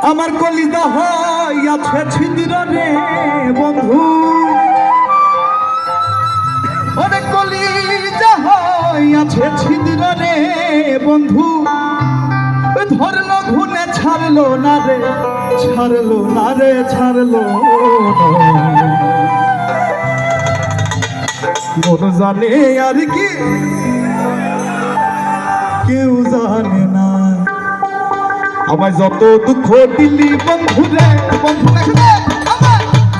আমার কলিজা হইয়াছে ছিদ্র রে বন্ধু, অনেক কলিজা হইয়াছে ছিদ্র রে বন্ধু, ধরলো ঘুনে ছাড়লো না রে, ছাড়লো না রে, ছাড়লো মন জানে আর কি কেউ জানে না। আমায় যত দুঃখ দিলি বন্ধু রে বন্ধু,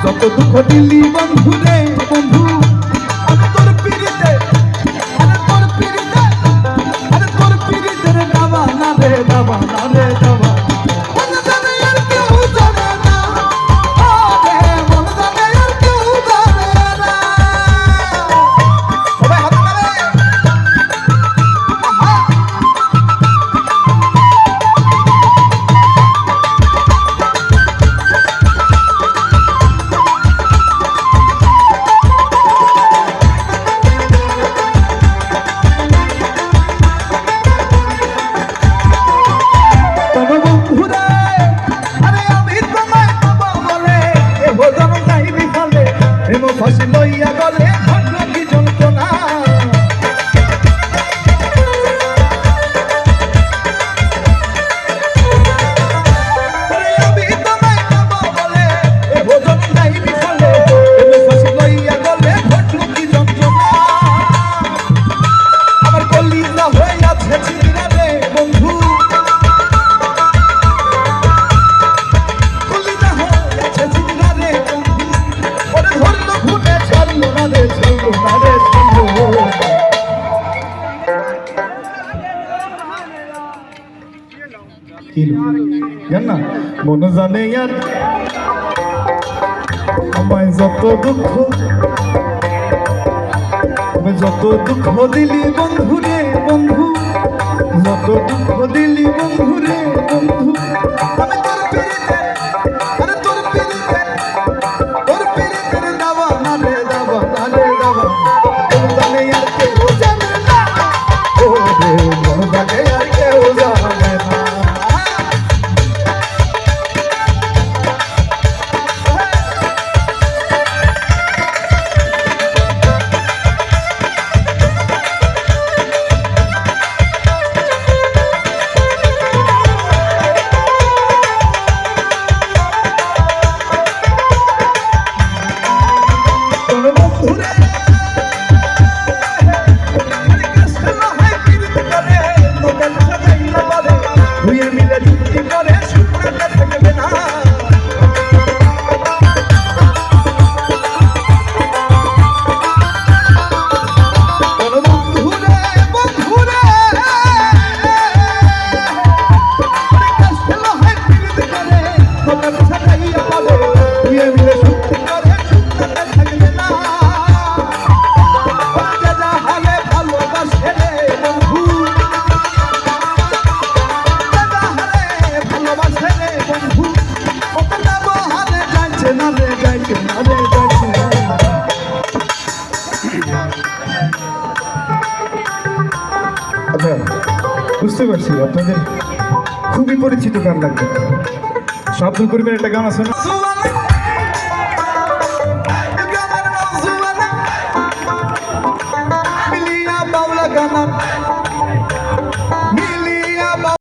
যত দুঃখ দিলি বন্ধু রে বন্ধু, আমি তোর পিড়িতে, আরে তোর পিড়িতে, আরে তোর পিড়িতে রে দাবা না রে, দাবা না রে, দাবা ফাঁসি লইয়া গলে ঘটল কি যন্ত্রণা, আমি তোমায় পাবো বলে ভোজন নাই বিফলে, ফাঁসি লইয়া গলে ঘটল কি যন্ত্রণা। আমার কলিজা হইয়াছে ছিদ্র রে বন্ধু, কলিজা হইয়াছে ছিদ্র রে বন্ধু, ওরে ধরলো ঘুরে ছাড়লো না রে, ছাড়লো না রে, ছাড়লো কি জান না মন জানে আর আমায় যত দুঃখ, যত দুঃখ দিলি বন্ধু রে বন্ধু, যত দুঃখ দিলি বন্ধু রে বন্ধু, আমি তোর পিড়িতে, আরে তোর পিড়িতে, তোর পিড়িতে রে দাবা না রে, দাবা না রে, দাবা মন জানে আর কেউ জানে না, ও রে মন জানে আর কেউ জানে না। আচ্ছা বুঝতে পারছি আপনাদের খুবই পরিচিত গান লাগবে। আব্দুল করিমের একটা গান আছে না,